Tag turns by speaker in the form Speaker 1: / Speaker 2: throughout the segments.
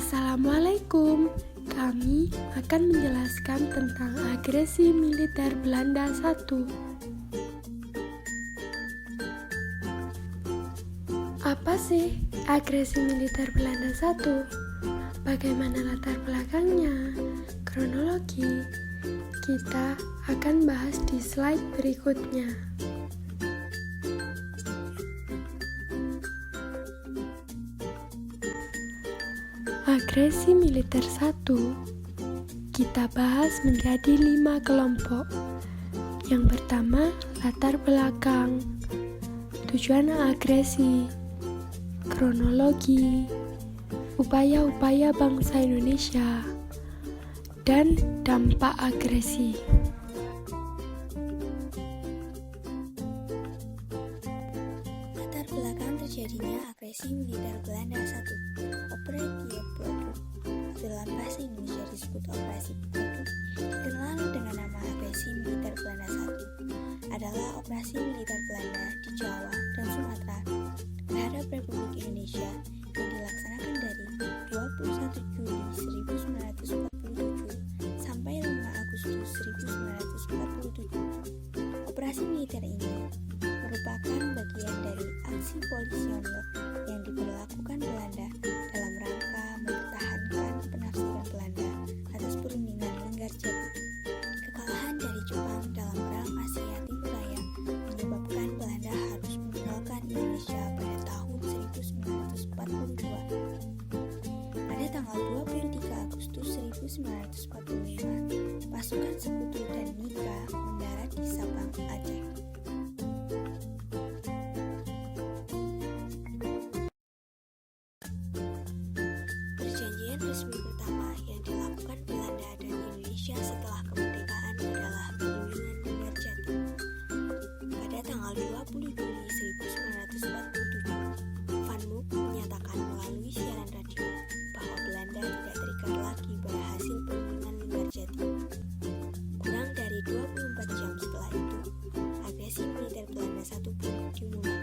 Speaker 1: Assalamualaikum. Kami akan menjelaskan tentang agresi militer Belanda I. Apa sih agresi militer Belanda I? Bagaimana latar belakangnya? Kronologi kita akan bahas di slide berikutnya. Agresi militer I kita bahas menjadi 5 kelompok. Yang pertama, latar belakang, tujuan agresi, kronologi, upaya-upaya bangsa Indonesia, dan dampak agresi.
Speaker 2: Latar belakang terjadinya agresi militer Belanda I, Operasi Produk, dalam bahasa Indonesia disebut Operasi Produk, dikenal dengan nama agresi militer Belanda I, adalah operasi militer Belanda di Jawa dan Sumatera terhadap Republik Indonesia yang dilaksanakan dari 21 Juli 1947 sampai 5 Agustus 1947. Operasi militer ini merupakan bagian dari aksi polisionil yang diberlakukan Belanda dalam rangka mempertahankan penafsiran Belanda atas perundingan Linggarjati. Kekalahan dari Jepang dalam Perang Asia Timur Raya menyebabkan Belanda harus meninggalkan Indonesia pada tahun 1942. Pada tanggal 23 Agustus 1945, pasukan Sekutu dan Mitra mendarat di Sabang, Aceh. Perjanjian resmi pertama yang dilakukan Belanda dan Indonesia setelah kemerdekaan adalah Perundingan Linggarjati. Pada tanggal 20 Juli 1947, Van Mook menyatakan melalui siaran radio bahwa Belanda tidak terikat lagi pada hasil Perundingan Linggarjati. Kurang dari 24 jam setelah itu, agresi militer Belanda I pun dimulai.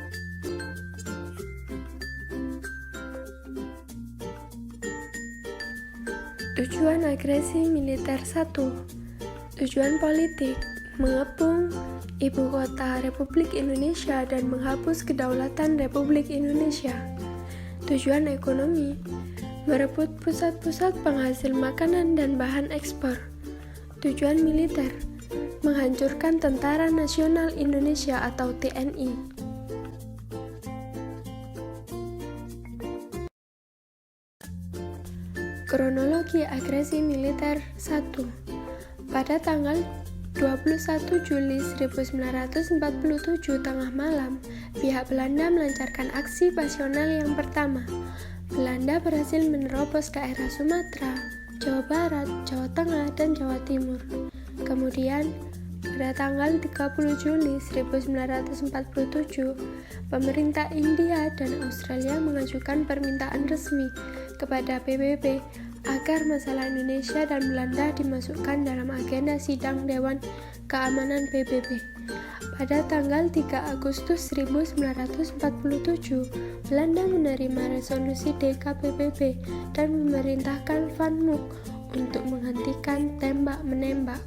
Speaker 1: Tujuan agresi militer I, tujuan politik, mengepung ibu kota Republik Indonesia dan menghapus kedaulatan Republik Indonesia. Tujuan ekonomi, merebut pusat-pusat penghasil makanan dan bahan ekspor. Tujuan militer, menghancurkan Tentara Nasional Indonesia atau TNI. Kronologi agresi militer I. Pada tanggal 21 Juli 1947 tengah malam, pihak Belanda melancarkan aksi pasional yang pertama. Belanda berhasil menerobos daerah Sumatera, Jawa Barat, Jawa Tengah, dan Jawa Timur. Kemudian, pada tanggal 30 Juli 1947, pemerintah India dan Australia mengajukan permintaan resmi kepada PBB agar masalah Indonesia dan Belanda dimasukkan dalam agenda sidang Dewan Keamanan PBB. Pada tanggal 3 Agustus 1947, Belanda menerima resolusi DKPBB dan memerintahkan Van Mook untuk menghentikan tembak-menembak.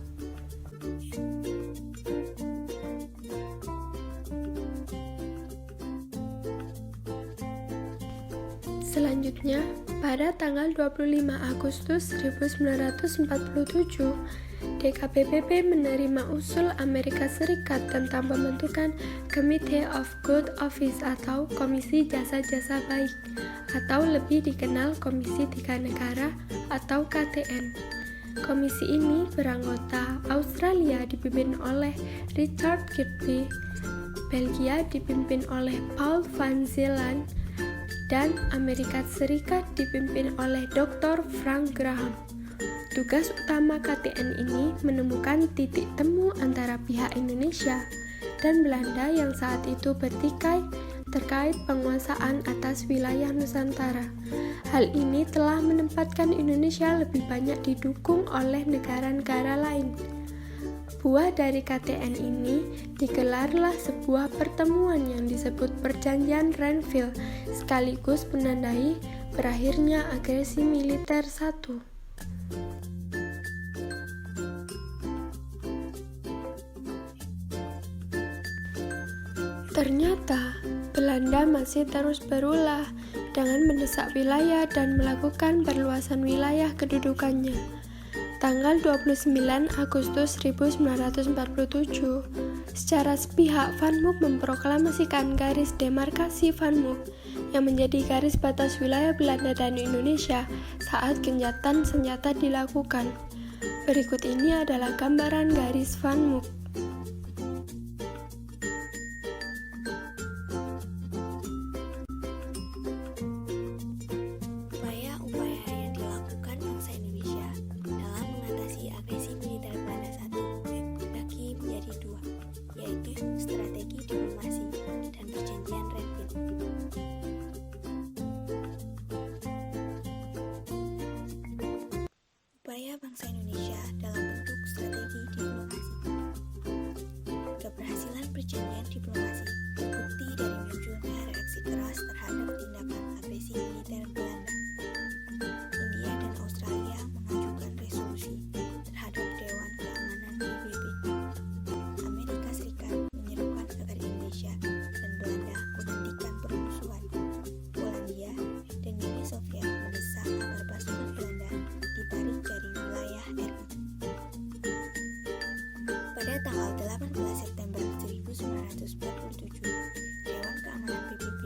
Speaker 1: Selanjutnya, pada tanggal 25 Agustus 1947, DKPBB menerima usul Amerika Serikat tentang pembentukan Committee of Good Office atau Komisi Jasa-Jasa Baik, atau lebih dikenal Komisi Tiga Negara atau KTN. Komisi ini beranggota Australia dipimpin oleh Richard Kirby, Belgia dipimpin oleh Paul van Zeeland, dan Amerika Serikat dipimpin oleh Dr. Frank Graham. Tugas utama KTN ini menemukan titik temu antara pihak Indonesia dan Belanda yang saat itu bertikai terkait penguasaan atas wilayah Nusantara. Hal ini telah menempatkan Indonesia lebih banyak didukung oleh negara-negara lain. Buah dari KTN ini digelarlah sebuah pertemuan yang disebut Perjanjian Renville, sekaligus menandai berakhirnya agresi militer 1. Ternyata, Belanda masih terus berulah dengan mendesak wilayah dan melakukan perluasan wilayah kedudukannya. Tanggal 29 Agustus 1947, secara sepihak Van Mook memproklamasikan garis demarkasi Van Mook yang menjadi garis batas wilayah Belanda dan Indonesia saat gencatan senjata dilakukan. Berikut ini adalah gambaran garis Van Mook.
Speaker 2: Upaya-upaya yang dilakukan bangsa Indonesia dalam mengatasi agresi militer Belanda I dibagi menjadi dua, yaitu strategi diplomasi dan perjanjian Renville. Upaya bangsa Indonesia dalam bentuk strategi diplomasi. Keberhasilan perjanjian diplomasi terbukti dari munculnya reaksi keras terhadap tindakan agresi militer Belanda. India dan Australia mengajukan resolusi terhadap Dewan Keamanan PBB. Amerika Serikat menyerukan agar Indonesia dan Belanda menghentikan permusuhan. Polandia dan Uni Soviet mendesak agar pasukan Belanda ditarik dari wilayah RI. Pada tanggal 18 September 1947, Dewan Keamanan PBB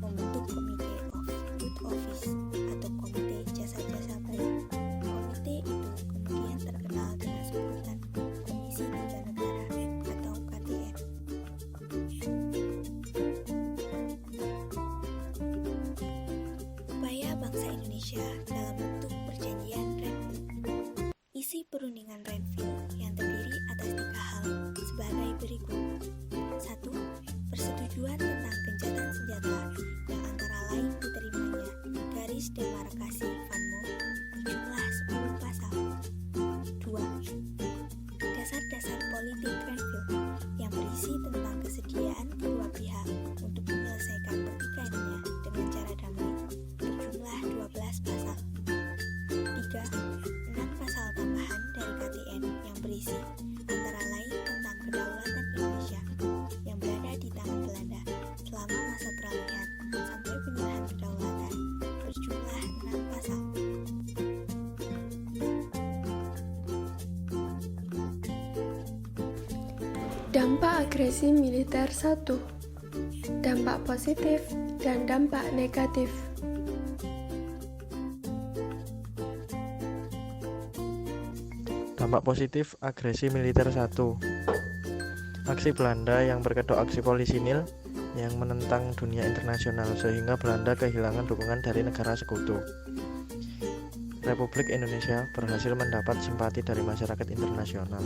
Speaker 2: membentuk Komite of Good Office atau Komite Jasa-Jasa Baik. Komite itu kemudian terkenal dengan sebutan Komisi Tiga Negara atau KTN. Upaya bangsa Indonesia dalam bentuk perjanjian Renville. Isi perundingan Renville yang terdiri atas 3 hal sebagai berikut. 1. Persetujuan tentang gencatan senjata yang antara lain diterimanya garis demarkasi Van Mook berjumlah 10 pasal. 2. Dasar-dasar politik Renville yang berisi tentang kesediaan kedua pihak untuk menyelesaikan pertikaiannya dengan cara damai berjumlah 12 pasal. 3. 6 pasal tambahan dari KTN yang berisi antara lain tentang kedaulatan Indonesia yang berada di tangan Belanda selama masa peralihan sampai penyerahan kedaulatan berjumlah 6 pasal.
Speaker 1: Dampak agresi militer 1. Dampak positif dan dampak negatif.
Speaker 3: Dampak positif agresi militer 1. Aksi Belanda yang berkedok aksi polisinil yang menentang dunia internasional sehingga Belanda kehilangan dukungan dari negara sekutu. Republik Indonesia berhasil mendapat simpati dari masyarakat internasional.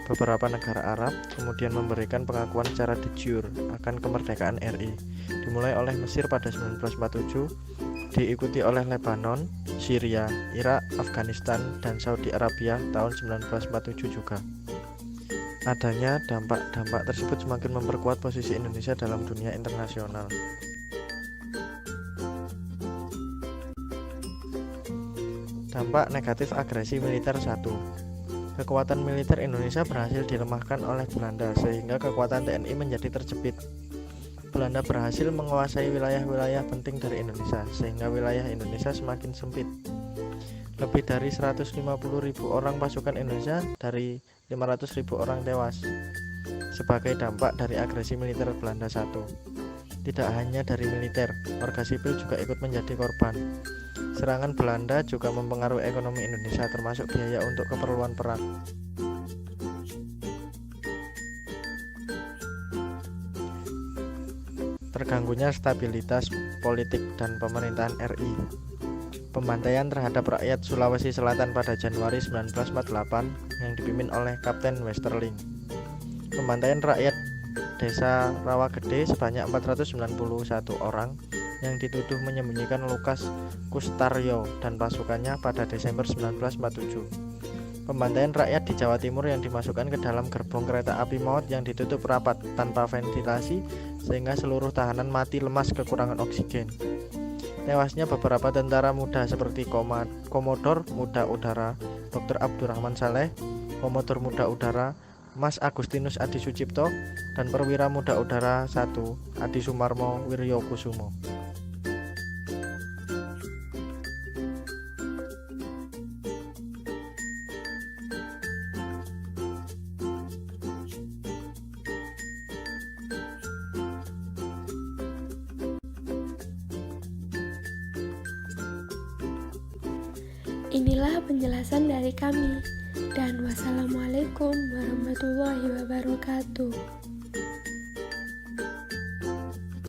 Speaker 3: Beberapa negara Arab kemudian memberikan pengakuan secara de jure akan kemerdekaan RI, dimulai oleh Mesir pada 1947, diikuti oleh Lebanon, Syria, Irak, Afghanistan, dan Saudi Arabia tahun 1947 juga. Adanya dampak-dampak tersebut semakin memperkuat posisi Indonesia dalam dunia internasional. Dampak negatif agresi militer 1. Kekuatan militer Indonesia berhasil dilemahkan oleh Belanda sehingga kekuatan TNI menjadi terjepit. Belanda berhasil menguasai wilayah-wilayah penting dari Indonesia sehingga wilayah Indonesia semakin sempit. Lebih dari 150.000 orang pasukan Indonesia dari 500.000 orang tewas sebagai dampak dari agresi militer Belanda 1. Tidak hanya dari militer, warga sipil juga ikut menjadi korban. Serangan Belanda juga mempengaruhi ekonomi Indonesia termasuk biaya untuk keperluan perang. Terganggunya stabilitas politik dan pemerintahan RI. Pembantaian terhadap rakyat Sulawesi Selatan pada Januari 1948 yang dipimpin oleh Kapten Westerling. Pembantaian rakyat Desa Rawagede sebanyak 491 orang yang dituduh menyembunyikan Lukas Kustaryo dan pasukannya pada Desember 1947. Pembantaian rakyat di Jawa Timur yang dimasukkan ke dalam gerbong kereta api maut yang ditutup rapat tanpa ventilasi sehingga seluruh tahanan mati lemas kekurangan oksigen. tewasnya beberapa tentara muda seperti Komodor Muda Udara Dr. Abdurrahman Saleh, Komodor Muda Udara Mas Agustinus Adi Sucipto, dan Perwira Muda Udara 1 Adi Sumarmo Wiryokusumo.
Speaker 1: Inilah penjelasan dari kami, dan wassalamualaikum warahmatullahi wabarakatuh.